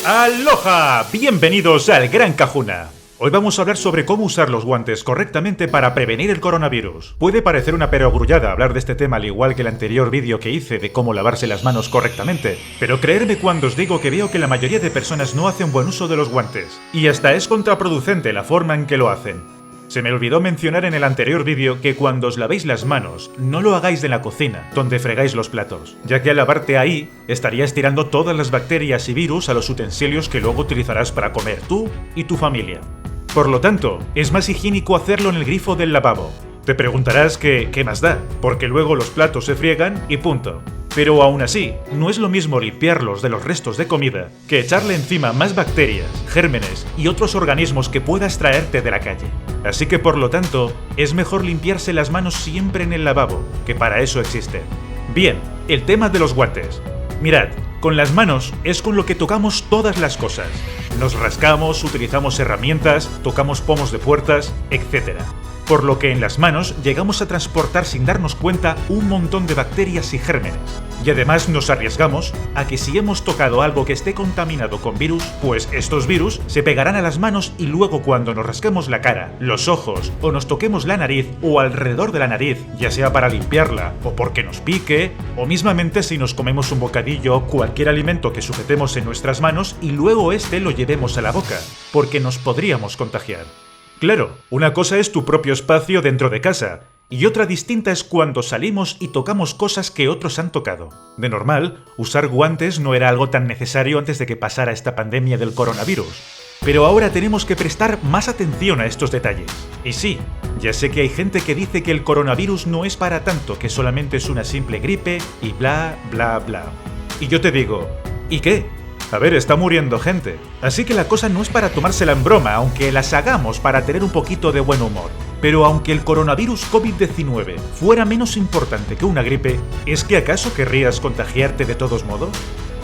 ¡Aloha! Bienvenidos al Gran Kahuna. Hoy vamos a hablar sobre cómo usar los guantes correctamente para prevenir el coronavirus. Puede parecer una perogrullada hablar de este tema al igual que el anterior vídeo que hice de cómo lavarse las manos correctamente, pero creedme cuando os digo que veo que la mayoría de personas no hacen buen uso de los guantes, y hasta es contraproducente la forma en que lo hacen. Se me olvidó mencionar en el anterior vídeo que cuando os lavéis las manos, no lo hagáis en la cocina, donde fregáis los platos, ya que al lavarte ahí, estarías tirando todas las bacterias y virus a los utensilios que luego utilizarás para comer tú y tu familia. Por lo tanto, es más higiénico hacerlo en el grifo del lavabo. Te preguntarás que ¿qué más da? Porque luego los platos se friegan y punto. Pero aún así, no es lo mismo limpiarlos de los restos de comida que echarle encima más bacterias, gérmenes y otros organismos que puedas traerte de la calle. Así que por lo tanto, es mejor limpiarse las manos siempre en el lavabo, que para eso existe. Bien, el tema de los guantes. Mirad, con las manos es con lo que tocamos todas las cosas. Nos rascamos, utilizamos herramientas, tocamos pomos de puertas, etc. Por lo que en las manos llegamos a transportar sin darnos cuenta un montón de bacterias y gérmenes. Y además nos arriesgamos a que si hemos tocado algo que esté contaminado con virus, pues estos virus se pegarán a las manos y luego cuando nos rasquemos la cara, los ojos o nos toquemos la nariz o alrededor de la nariz, ya sea para limpiarla o porque nos pique, o mismamente si nos comemos un bocadillo o cualquier alimento que sujetemos en nuestras manos y luego este lo llevemos a la boca, porque nos podríamos contagiar. Claro, una cosa es tu propio espacio dentro de casa, y otra distinta es cuando salimos y tocamos cosas que otros han tocado. De normal, usar guantes no era algo tan necesario antes de que pasara esta pandemia del coronavirus. Pero ahora tenemos que prestar más atención a estos detalles. Y sí, ya sé que hay gente que dice que el coronavirus no es para tanto, que solamente es una simple gripe y bla, bla, bla. Y yo te digo, ¿y qué? A ver, está muriendo gente. Así que la cosa no es para tomársela en broma, aunque las hagamos para tener un poquito de buen humor. Pero aunque el coronavirus COVID-19 fuera menos importante que una gripe, ¿es que acaso querrías contagiarte de todos modos?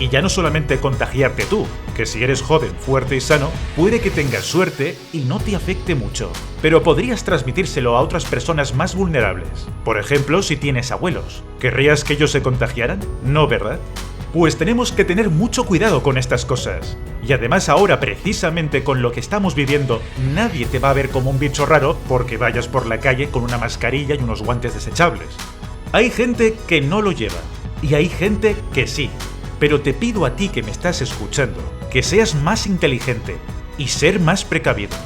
Y ya no solamente contagiarte tú, que si eres joven, fuerte y sano, puede que tengas suerte y no te afecte mucho. Pero podrías transmitírselo a otras personas más vulnerables. Por ejemplo, si tienes abuelos. ¿Querrías que ellos se contagiaran? No, ¿verdad? Pues tenemos que tener mucho cuidado con estas cosas. Y además ahora, precisamente con lo que estamos viviendo, nadie te va a ver como un bicho raro porque vayas por la calle con una mascarilla y unos guantes desechables. Hay gente que no lo lleva, y hay gente que sí. Pero te pido a ti que me estás escuchando, que seas más inteligente y ser más precavidos.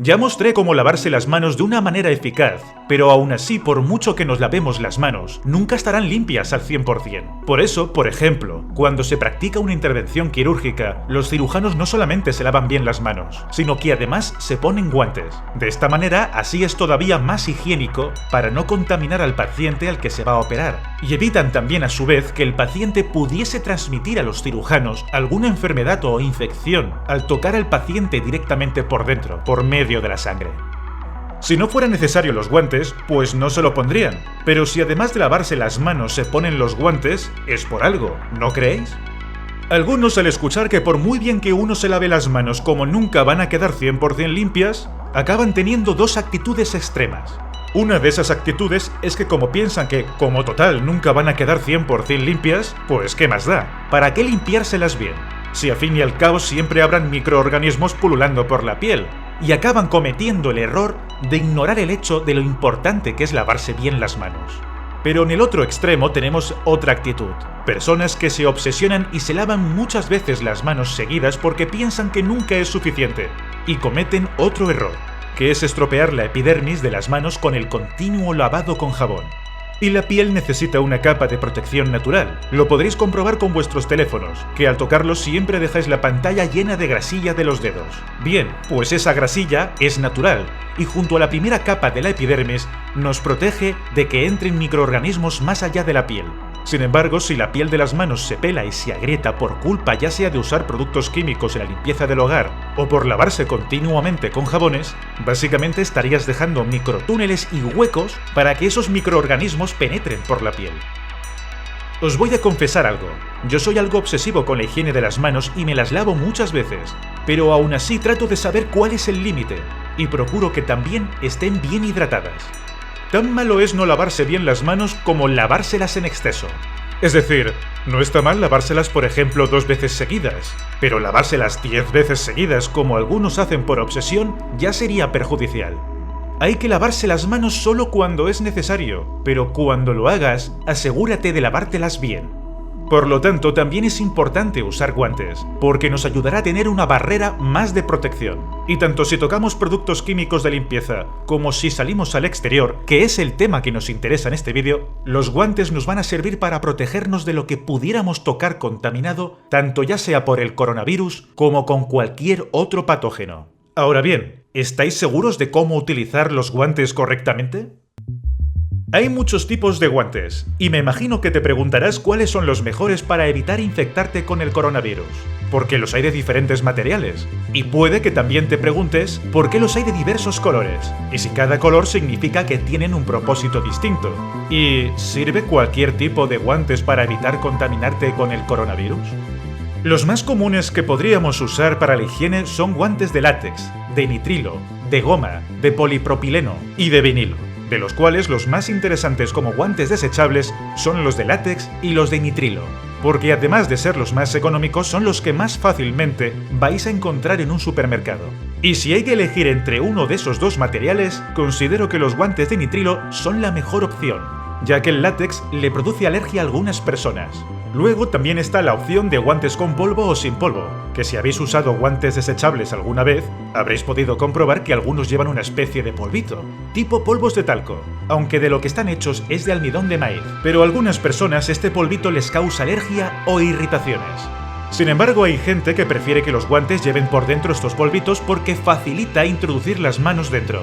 Ya mostré cómo lavarse las manos de una manera eficaz, pero aún así, por mucho que nos lavemos las manos, nunca estarán limpias al 100%. Por eso, por ejemplo, cuando se practica una intervención quirúrgica, los cirujanos no solamente se lavan bien las manos, sino que además se ponen guantes. De esta manera, así es todavía más higiénico para no contaminar al paciente al que se va a operar. Y evitan también a su vez que el paciente pudiese transmitir a los cirujanos alguna enfermedad o infección al tocar al paciente directamente por dentro, por medio de la sangre. Si no fueran necesarios los guantes, pues no se lo pondrían. Pero si además de lavarse las manos se ponen los guantes, es por algo, ¿no creéis? Algunos al escuchar que por muy bien que uno se lave las manos como nunca van a quedar 100% limpias, acaban teniendo dos actitudes extremas. Una de esas actitudes es que como piensan que, como total, nunca van a quedar 100% limpias, pues ¿qué más da? ¿Para qué limpiárselas bien? Si a fin y al cabo siempre habrán microorganismos pululando por la piel. Y acaban cometiendo el error de ignorar el hecho de lo importante que es lavarse bien las manos. Pero en el otro extremo tenemos otra actitud. Personas que se obsesionan y se lavan muchas veces las manos seguidas porque piensan que nunca es suficiente. Y cometen otro error, que es estropear la epidermis de las manos con el continuo lavado con jabón. Y la piel necesita una capa de protección natural. Lo podréis comprobar con vuestros teléfonos, que al tocarlos siempre dejáis la pantalla llena de grasilla de los dedos. Bien, pues esa grasilla es natural, y junto a la primera capa de la epidermis nos protege de que entren microorganismos más allá de la piel. Sin embargo, si la piel de las manos se pela y se agrieta por culpa ya sea de usar productos químicos en la limpieza del hogar o por lavarse continuamente con jabones, básicamente estarías dejando microtúneles y huecos para que esos microorganismos penetren por la piel. Os voy a confesar algo, yo soy algo obsesivo con la higiene de las manos y me las lavo muchas veces, pero aún así trato de saber cuál es el límite y procuro que también estén bien hidratadas. Tan malo es no lavarse bien las manos como lavárselas en exceso. Es decir, no está mal lavárselas por ejemplo 2 veces seguidas, pero lavárselas 10 veces seguidas como algunos hacen por obsesión ya sería perjudicial. Hay que lavarse las manos solo cuando es necesario, pero cuando lo hagas, asegúrate de lavártelas bien. Por lo tanto, también es importante usar guantes, porque nos ayudará a tener una barrera más de protección. Y tanto si tocamos productos químicos de limpieza, como si salimos al exterior, que es el tema que nos interesa en este vídeo, los guantes nos van a servir para protegernos de lo que pudiéramos tocar contaminado, tanto ya sea por el coronavirus como con cualquier otro patógeno. Ahora bien, ¿estáis seguros de cómo utilizar los guantes correctamente? Hay muchos tipos de guantes, y me imagino que te preguntarás cuáles son los mejores para evitar infectarte con el coronavirus, porque los hay de diferentes materiales, y puede que también te preguntes por qué los hay de diversos colores, y si cada color significa que tienen un propósito distinto. ¿Y sirve cualquier tipo de guantes para evitar contaminarte con el coronavirus? Los más comunes que podríamos usar para la higiene son guantes de látex, de nitrilo, de goma, de polipropileno y de vinilo, de los cuales los más interesantes como guantes desechables son los de látex y los de nitrilo, porque además de ser los más económicos son los que más fácilmente vais a encontrar en un supermercado. Y si hay que elegir entre uno de esos dos materiales, considero que los guantes de nitrilo son la mejor opción, ya que el látex le produce alergia a algunas personas. Luego también está la opción de guantes con polvo o sin polvo, que si habéis usado guantes desechables alguna vez, habréis podido comprobar que algunos llevan una especie de polvito, tipo polvos de talco, aunque de lo que están hechos es de almidón de maíz, pero a algunas personas este polvito les causa alergia o irritaciones. Sin embargo, hay gente que prefiere que los guantes lleven por dentro estos polvitos porque facilita introducir las manos dentro,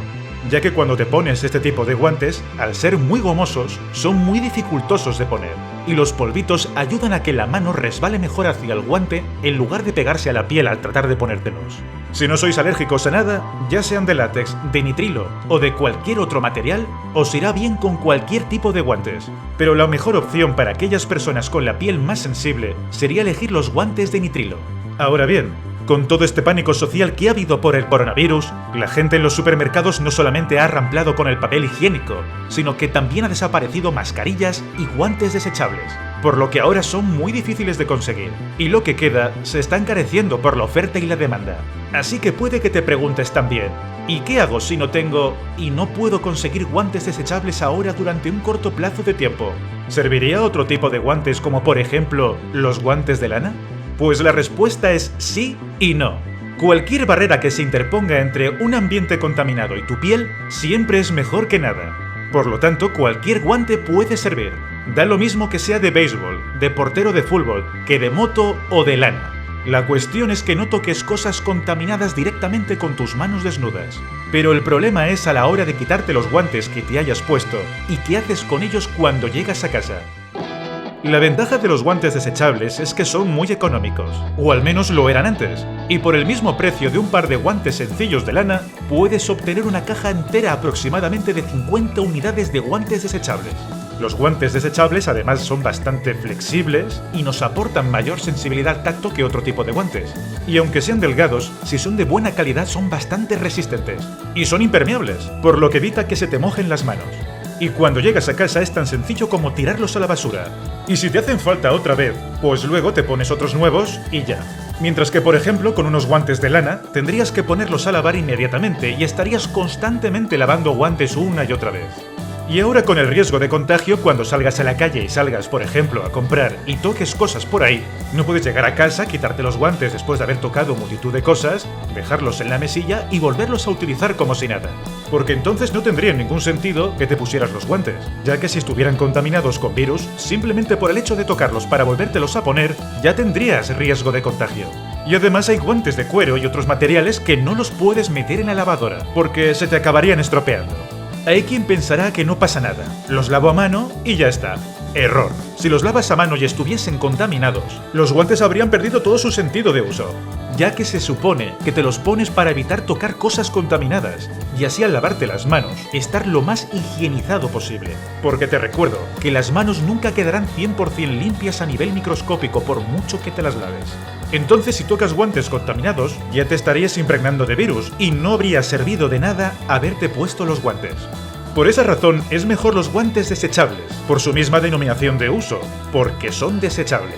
ya que cuando te pones este tipo de guantes, al ser muy gomosos, son muy dificultosos de poner, y los polvitos ayudan a que la mano resbale mejor hacia el guante en lugar de pegarse a la piel al tratar de ponértelos. Si no sois alérgicos a nada, ya sean de látex, de nitrilo o de cualquier otro material, os irá bien con cualquier tipo de guantes, pero la mejor opción para aquellas personas con la piel más sensible sería elegir los guantes de nitrilo. Ahora bien, con todo este pánico social que ha habido por el coronavirus, la gente en los supermercados no solamente ha ramplado con el papel higiénico, sino que también ha desaparecido mascarillas y guantes desechables, por lo que ahora son muy difíciles de conseguir, y lo que queda se está encareciendo por la oferta y la demanda. Así que puede que te preguntes también, ¿y qué hago si no tengo y no puedo conseguir guantes desechables ahora durante un corto plazo de tiempo? ¿Serviría otro tipo de guantes como por ejemplo los guantes de lana? Pues la respuesta es sí y no. Cualquier barrera que se interponga entre un ambiente contaminado y tu piel siempre es mejor que nada. Por lo tanto, cualquier guante puede servir. Da lo mismo que sea de béisbol, de portero de fútbol, que de moto o de lana. La cuestión es que no toques cosas contaminadas directamente con tus manos desnudas. Pero el problema es a la hora de quitarte los guantes que te hayas puesto y qué haces con ellos cuando llegas a casa. La ventaja de los guantes desechables es que son muy económicos, o al menos lo eran antes, y por el mismo precio de un par de guantes sencillos de lana, puedes obtener una caja entera aproximadamente de 50 unidades de guantes desechables. Los guantes desechables además son bastante flexibles y nos aportan mayor sensibilidad al tacto que otro tipo de guantes. Y aunque sean delgados, si son de buena calidad son bastante resistentes. Y son impermeables, por lo que evita que se te mojen las manos. Y cuando llegas a casa es tan sencillo como tirarlos a la basura. Y si te hacen falta otra vez, pues luego te pones otros nuevos y ya. Mientras que, por ejemplo, con unos guantes de lana, tendrías que ponerlos a lavar inmediatamente y estarías constantemente lavando guantes una y otra vez. Y ahora con el riesgo de contagio, cuando salgas a la calle y salgas, por ejemplo, a comprar y toques cosas por ahí, no puedes llegar a casa, quitarte los guantes después de haber tocado multitud de cosas, dejarlos en la mesilla y volverlos a utilizar como si nada. Porque entonces no tendría ningún sentido que te pusieras los guantes, ya que si estuvieran contaminados con virus, simplemente por el hecho de tocarlos para volvértelos a poner, ya tendrías riesgo de contagio. Y además hay guantes de cuero y otros materiales que no los puedes meter en la lavadora, porque se te acabarían estropeando. Hay quien pensará que no pasa nada, los lavo a mano y ya está. Error. Si los lavas a mano y estuviesen contaminados, los guantes habrían perdido todo su sentido de uso, ya que se supone que te los pones para evitar tocar cosas contaminadas y así al lavarte las manos, estar lo más higienizado posible. Porque te recuerdo que las manos nunca quedarán 100% limpias a nivel microscópico por mucho que te las laves. Entonces si tocas guantes contaminados, ya te estarías impregnando de virus y no habría servido de nada haberte puesto los guantes. Por esa razón es mejor los guantes desechables, por su misma denominación de uso, porque son desechables.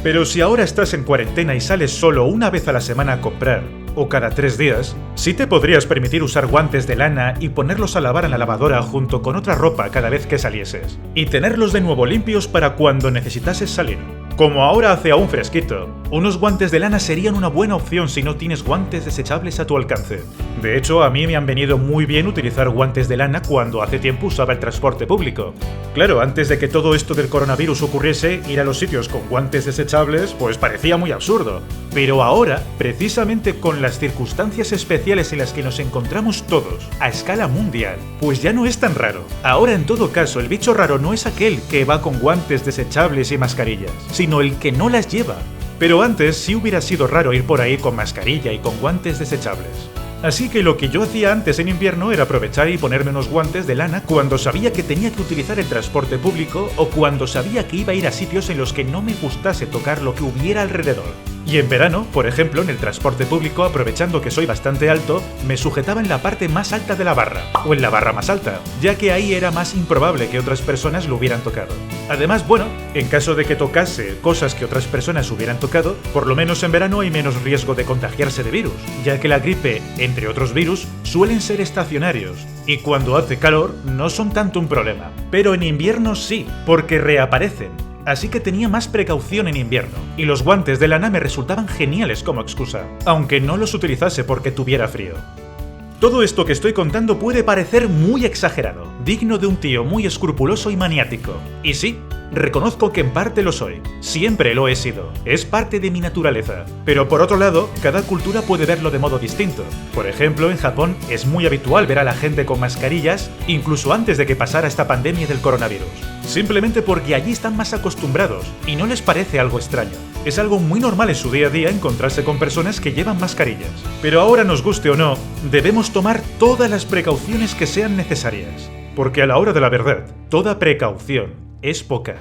Pero si ahora estás en cuarentena y sales solo una vez a la semana a comprar, o cada 3 días, sí te podrías permitir usar guantes de lana y ponerlos a lavar en la lavadora junto con otra ropa cada vez que salieses, y tenerlos de nuevo limpios para cuando necesitases salir. Como ahora hace aún fresquito, unos guantes de lana serían una buena opción si no tienes guantes desechables a tu alcance. De hecho, a mí me han venido muy bien utilizar guantes de lana cuando hace tiempo usaba el transporte público. Claro, antes de que todo esto del coronavirus ocurriese, ir a los sitios con guantes desechables pues parecía muy absurdo. Pero ahora, precisamente con las circunstancias especiales en las que nos encontramos todos, a escala mundial, pues ya no es tan raro. Ahora, en todo caso, el bicho raro no es aquel que va con guantes desechables y mascarillas, sino el que no las lleva. Pero antes sí hubiera sido raro ir por ahí con mascarilla y con guantes desechables. Así que lo que yo hacía antes en invierno era aprovechar y ponerme unos guantes de lana cuando sabía que tenía que utilizar el transporte público o cuando sabía que iba a ir a sitios en los que no me gustase tocar lo que hubiera alrededor. Y en verano, por ejemplo, en el transporte público, aprovechando que soy bastante alto, me sujetaba en la parte más alta de la barra, o en la barra más alta, ya que ahí era más improbable que otras personas lo hubieran tocado. Además, bueno, en caso de que tocase cosas que otras personas hubieran tocado, por lo menos en verano hay menos riesgo de contagiarse de virus, ya que la gripe, entre otros virus, suelen ser estacionarios, y cuando hace calor no son tanto un problema. Pero en invierno sí, porque reaparecen. Así que tenía más precaución en invierno, y los guantes de lana me resultaban geniales como excusa, aunque no los utilizase porque tuviera frío. Todo esto que estoy contando puede parecer muy exagerado, digno de un tío muy escrupuloso y maniático. Y sí, reconozco que en parte lo soy, siempre lo he sido, es parte de mi naturaleza. Pero por otro lado, cada cultura puede verlo de modo distinto. Por ejemplo, en Japón es muy habitual ver a la gente con mascarillas, incluso antes de que pasara esta pandemia del coronavirus. Simplemente porque allí están más acostumbrados y no les parece algo extraño. Es algo muy normal en su día a día encontrarse con personas que llevan mascarillas. Pero ahora, nos guste o no, debemos tomar todas las precauciones que sean necesarias. Porque a la hora de la verdad, toda precaución es poca.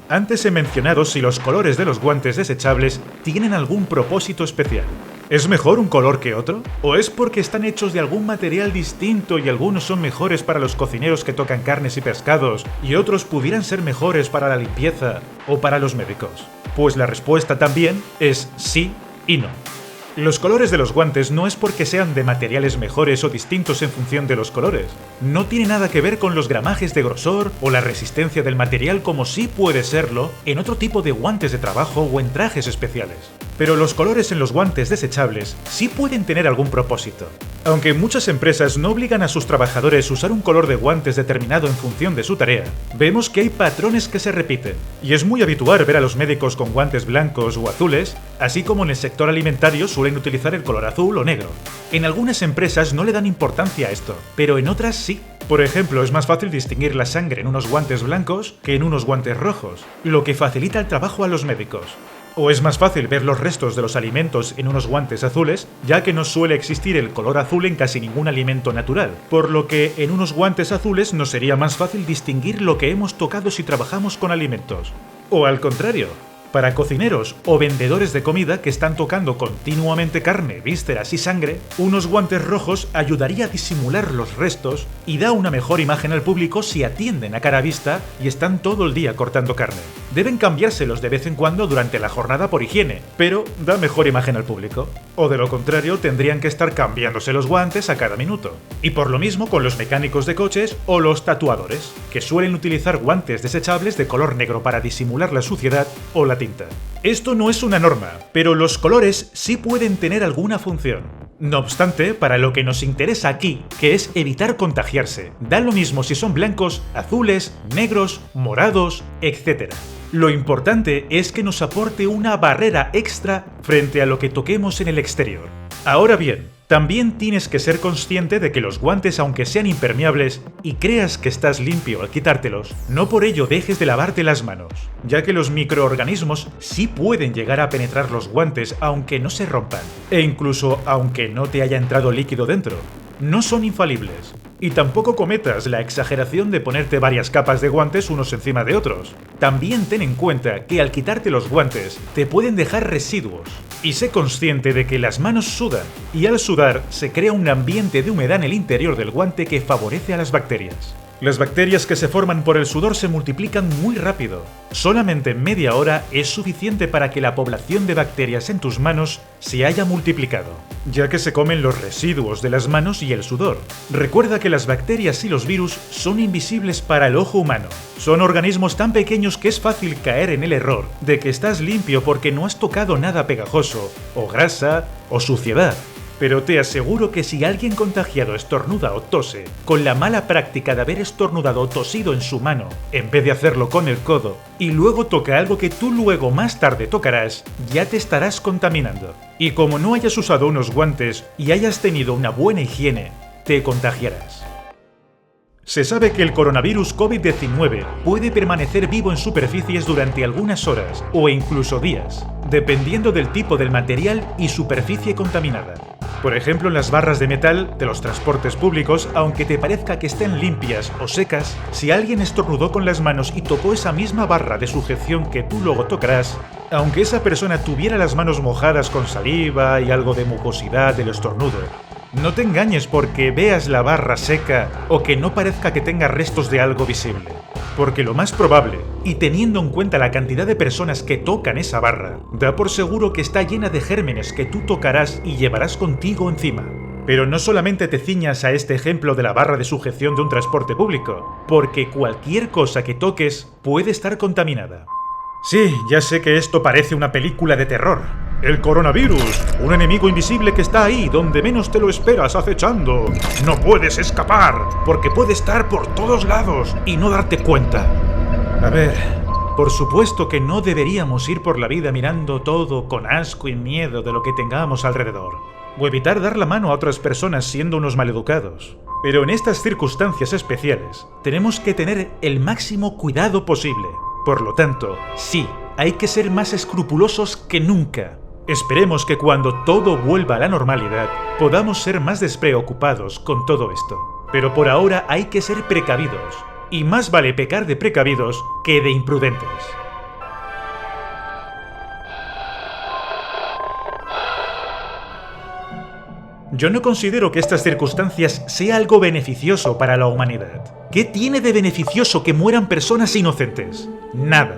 Antes he mencionado si los colores de los guantes desechables tienen algún propósito especial. ¿Es mejor un color que otro? ¿O es porque están hechos de algún material distinto y algunos son mejores para los cocineros que tocan carnes y pescados y otros pudieran ser mejores para la limpieza o para los médicos? Pues la respuesta también es sí y no. Los colores de los guantes no es porque sean de materiales mejores o distintos en función de los colores. No tiene nada que ver con los gramajes de grosor o la resistencia del material, como sí puede serlo en otro tipo de guantes de trabajo o en trajes especiales. Pero los colores en los guantes desechables sí pueden tener algún propósito. Aunque muchas empresas no obligan a sus trabajadores a usar un color de guantes determinado en función de su tarea, vemos que hay patrones que se repiten. Y es muy habitual ver a los médicos con guantes blancos o azules, así como en el sector alimentario suelen utilizar el color azul o negro. En algunas empresas no le dan importancia a esto, pero en otras sí. Por ejemplo, es más fácil distinguir la sangre en unos guantes blancos que en unos guantes rojos, lo que facilita el trabajo a los médicos. O es más fácil ver los restos de los alimentos en unos guantes azules, ya que no suele existir el color azul en casi ningún alimento natural, por lo que en unos guantes azules nos sería más fácil distinguir lo que hemos tocado si trabajamos con alimentos. O al contrario, para cocineros o vendedores de comida que están tocando continuamente carne, vísceras y sangre, unos guantes rojos ayudaría a disimular los restos y da una mejor imagen al público si atienden a cara vista y están todo el día cortando carne. Deben cambiárselos de vez en cuando durante la jornada por higiene, pero da mejor imagen al público. O de lo contrario, tendrían que estar cambiándose los guantes a cada minuto. Y por lo mismo con los mecánicos de coches o los tatuadores, que suelen utilizar guantes desechables de color negro para disimular la suciedad o la tinta. Esto no es una norma, pero los colores sí pueden tener alguna función. No obstante, para lo que nos interesa aquí, que es evitar contagiarse, da lo mismo si son blancos, azules, negros, morados, etc. Lo importante es que nos aporte una barrera extra frente a lo que toquemos en el exterior. Ahora bien, también tienes que ser consciente de que los guantes, aunque sean impermeables y creas que estás limpio al quitártelos, no por ello dejes de lavarte las manos, ya que los microorganismos sí pueden llegar a penetrar los guantes aunque no se rompan, e incluso aunque no te haya entrado líquido dentro. no son infalibles. Y tampoco cometas la exageración de ponerte varias capas de guantes unos encima de otros. También ten en cuenta que al quitarte los guantes te pueden dejar residuos. Y sé consciente de que las manos sudan, y al sudar se crea un ambiente de humedad en el interior del guante que favorece a las bacterias. Las bacterias que se forman por el sudor se multiplican muy rápido. Solamente media hora es suficiente para que la población de bacterias en tus manos se haya multiplicado, ya que se comen los residuos de las manos y el sudor. Recuerda que las bacterias y los virus son invisibles para el ojo humano. Son organismos tan pequeños que es fácil caer en el error de que estás limpio porque no has tocado nada pegajoso, o grasa, o suciedad. Pero te aseguro que si alguien contagiado estornuda o tose, con la mala práctica de haber estornudado o tosido en su mano, en vez de hacerlo con el codo, y luego toca algo que tú luego más tarde tocarás, ya te estarás contaminando. Y como no hayas usado unos guantes y hayas tenido una buena higiene, te contagiarás. Se sabe que el coronavirus COVID-19 puede permanecer vivo en superficies durante algunas horas o incluso días, dependiendo del tipo del material y superficie contaminada. Por ejemplo, en las barras de metal de los transportes públicos, aunque te parezca que estén limpias o secas, si alguien estornudó con las manos y tocó esa misma barra de sujeción que tú luego tocarás, aunque esa persona tuviera las manos mojadas con saliva y algo de mucosidad del estornudo, no te engañes porque veas la barra seca o que no parezca que tenga restos de algo visible. Porque lo más probable, y teniendo en cuenta la cantidad de personas que tocan esa barra, da por seguro que está llena de gérmenes que tú tocarás y llevarás contigo encima. Pero no solamente te ciñas a este ejemplo de la barra de sujeción de un transporte público, porque cualquier cosa que toques puede estar contaminada. Sí, ya sé que esto parece una película de terror. El coronavirus, un enemigo invisible que está ahí donde menos te lo esperas acechando. No puedes escapar, porque puede estar por todos lados y no darte cuenta. A ver, por supuesto que no deberíamos ir por la vida mirando todo con asco y miedo de lo que tengamos alrededor, o evitar dar la mano a otras personas siendo unos maleducados. Pero en estas circunstancias especiales, tenemos que tener el máximo cuidado posible. Por lo tanto, sí, hay que ser más escrupulosos que nunca. Esperemos que cuando todo vuelva a la normalidad, podamos ser más despreocupados con todo esto. Pero por ahora hay que ser precavidos, y más vale pecar de precavidos que de imprudentes. Yo no considero que estas circunstancias sea algo beneficioso para la humanidad. ¿Qué tiene de beneficioso que mueran personas inocentes? Nada.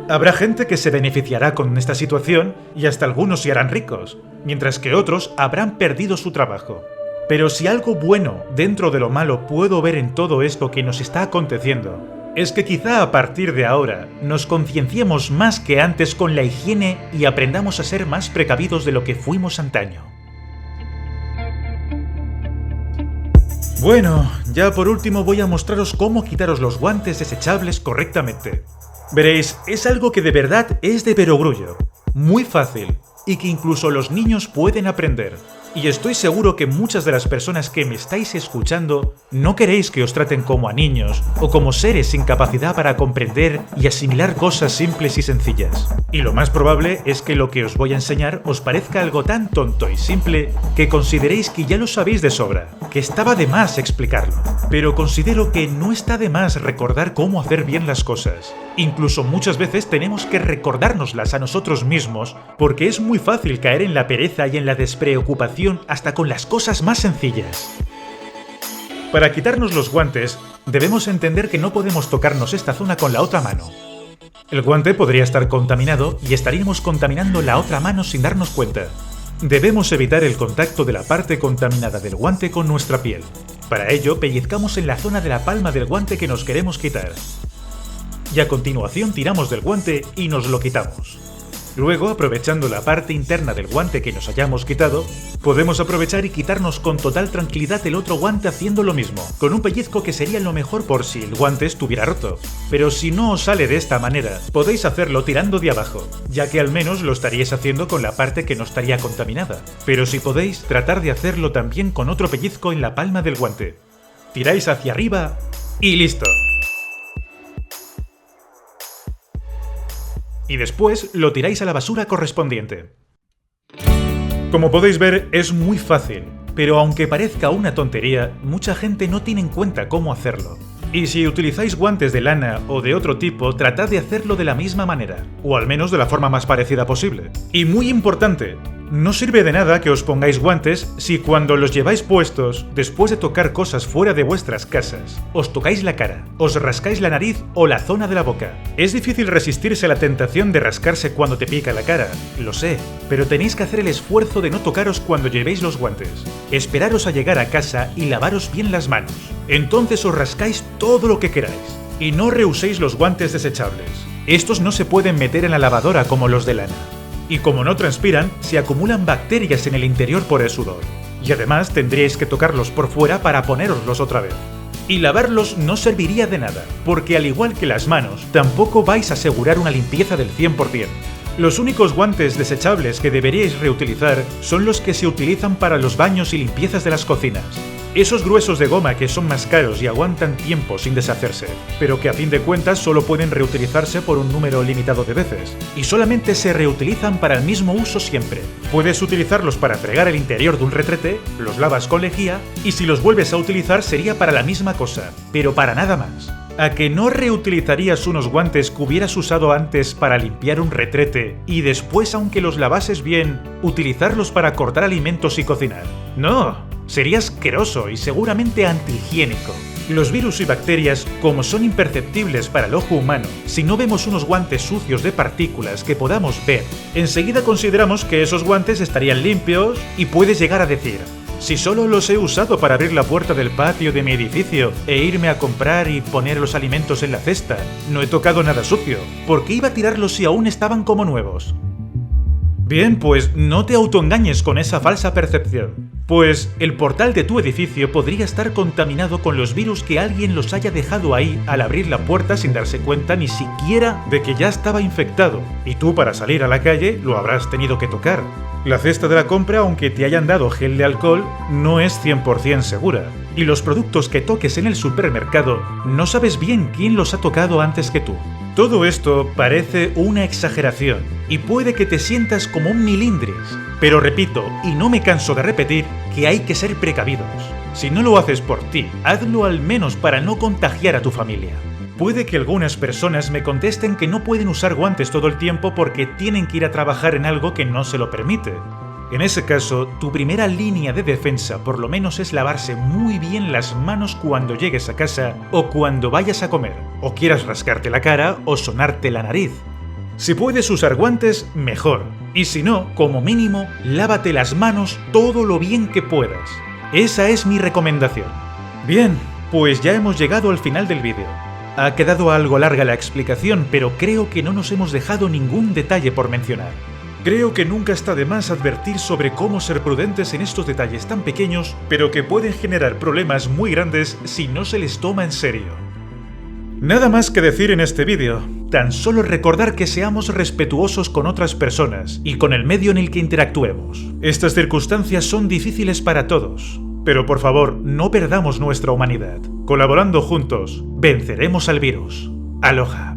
Habrá gente que se beneficiará con esta situación y hasta algunos se harán ricos, mientras que otros habrán perdido su trabajo. Pero si algo bueno dentro de lo malo puedo ver en todo esto que nos está aconteciendo, es que quizá a partir de ahora nos concienciemos más que antes con la higiene y aprendamos a ser más precavidos de lo que fuimos antaño. Bueno, ya por último voy a mostraros cómo quitaros los guantes desechables correctamente. Veréis, es algo que de verdad es de perogrullo, muy fácil, y que incluso los niños pueden aprender. Y estoy seguro que muchas de las personas que me estáis escuchando no queréis que os traten como a niños o como seres sin capacidad para comprender y asimilar cosas simples y sencillas. Y lo más probable es que lo que os voy a enseñar os parezca algo tan tonto y simple que consideréis que ya lo sabéis de sobra, que estaba de más explicarlo. Pero considero que no está de más recordar cómo hacer bien las cosas. Incluso muchas veces tenemos que recordárnoslas a nosotros mismos porque es muy fácil caer en la pereza y en la despreocupación hasta con las cosas más sencillas. Para quitarnos los guantes, debemos entender que no podemos tocarnos esta zona con la otra mano. El guante podría estar contaminado y estaríamos contaminando la otra mano sin darnos cuenta. Debemos evitar el contacto de la parte contaminada del guante con nuestra piel. Para ello, pellizcamos en la zona de la palma del guante que nos queremos quitar. Y a continuación tiramos del guante y nos lo quitamos. Luego, aprovechando la parte interna del guante que nos hayamos quitado, podemos aprovechar y quitarnos con total tranquilidad el otro guante haciendo lo mismo, con un pellizco que sería lo mejor por si el guante estuviera roto. Pero si no os sale de esta manera, podéis hacerlo tirando de abajo, ya que al menos lo estaríais haciendo con la parte que no estaría contaminada. Pero si podéis, tratar de hacerlo también con otro pellizco en la palma del guante. Tiráis hacia arriba y listo. Y después lo tiráis a la basura correspondiente. Como podéis ver, es muy fácil, Pero aunque parezca una tontería, mucha gente no tiene en cuenta cómo hacerlo. Y si utilizáis guantes de lana o de otro tipo, tratad de hacerlo de la misma manera, o al menos de la forma más parecida posible. Y muy importante, no sirve de nada que os pongáis guantes si cuando los lleváis puestos, después de tocar cosas fuera de vuestras casas, os tocáis la cara, os rascáis la nariz o la zona de la boca. Es difícil resistirse a la tentación de rascarse cuando te pica la cara, lo sé, pero tenéis que hacer el esfuerzo de no tocaros cuando llevéis los guantes. Esperaros a llegar a casa y lavaros bien las manos. Entonces os rascáis todo lo que queráis. Y no reuséis los guantes desechables. Estos no se pueden meter en la lavadora como los de lana. Y como no transpiran, se acumulan bacterias en el interior por el sudor. Y además tendríais que tocarlos por fuera para ponéroslos otra vez. Y lavarlos no serviría de nada, porque al igual que las manos, tampoco vais a asegurar una limpieza del 100%. Los únicos guantes desechables que deberíais reutilizar son los que se utilizan para los baños y limpiezas de las cocinas. Esos gruesos de goma que son más caros y aguantan tiempo sin deshacerse, pero que a fin de cuentas solo pueden reutilizarse por un número limitado de veces, y solamente se reutilizan para el mismo uso siempre. Puedes utilizarlos para fregar el interior de un retrete, los lavas con lejía, y si los vuelves a utilizar sería para la misma cosa, pero para nada más. ¿A que no reutilizarías unos guantes que hubieras usado antes para limpiar un retrete y después, aunque los lavases bien, utilizarlos para cortar alimentos y cocinar? No. Sería asqueroso y seguramente antihigiénico. Los virus y bacterias, como son imperceptibles para el ojo humano, si no vemos unos guantes sucios de partículas que podamos ver, enseguida consideramos que esos guantes estarían limpios y puedes llegar a decir: si solo los he usado para abrir la puerta del patio de mi edificio e irme a comprar y poner los alimentos en la cesta, no he tocado nada sucio, ¿por qué iba a tirarlos si aún estaban como nuevos? Bien, pues no te autoengañes con esa falsa percepción. Pues el portal de tu edificio podría estar contaminado con los virus que alguien los haya dejado ahí al abrir la puerta sin darse cuenta ni siquiera de que ya estaba infectado, y tú para salir a la calle lo habrás tenido que tocar. La cesta de la compra, aunque te hayan dado gel de alcohol, no es 100% segura. Y los productos que toques en el supermercado, no sabes bien quién los ha tocado antes que tú. Todo esto parece una exageración y puede que te sientas como un milindres, pero repito, y no me canso de repetir, que hay que ser precavidos. Si no lo haces por ti, hazlo al menos para no contagiar a tu familia. Puede que algunas personas me contesten que no pueden usar guantes todo el tiempo porque tienen que ir a trabajar en algo que no se lo permite. En ese caso, tu primera línea de defensa por lo menos es lavarse muy bien las manos cuando llegues a casa o cuando vayas a comer, o quieras rascarte la cara o sonarte la nariz. Si puedes usar guantes, mejor. Y si no, como mínimo, lávate las manos todo lo bien que puedas. Esa es mi recomendación. Bien, pues ya hemos llegado al final del vídeo. Ha quedado algo larga la explicación, pero creo que no nos hemos dejado ningún detalle por mencionar. Creo que nunca está de más advertir sobre cómo ser prudentes en estos detalles tan pequeños, pero que pueden generar problemas muy grandes si no se les toma en serio. Nada más que decir en este vídeo, tan solo recordar que seamos respetuosos con otras personas y con el medio en el que interactuemos. Estas circunstancias son difíciles para todos, pero por favor no perdamos nuestra humanidad. Colaborando juntos, venceremos al virus. Aloha.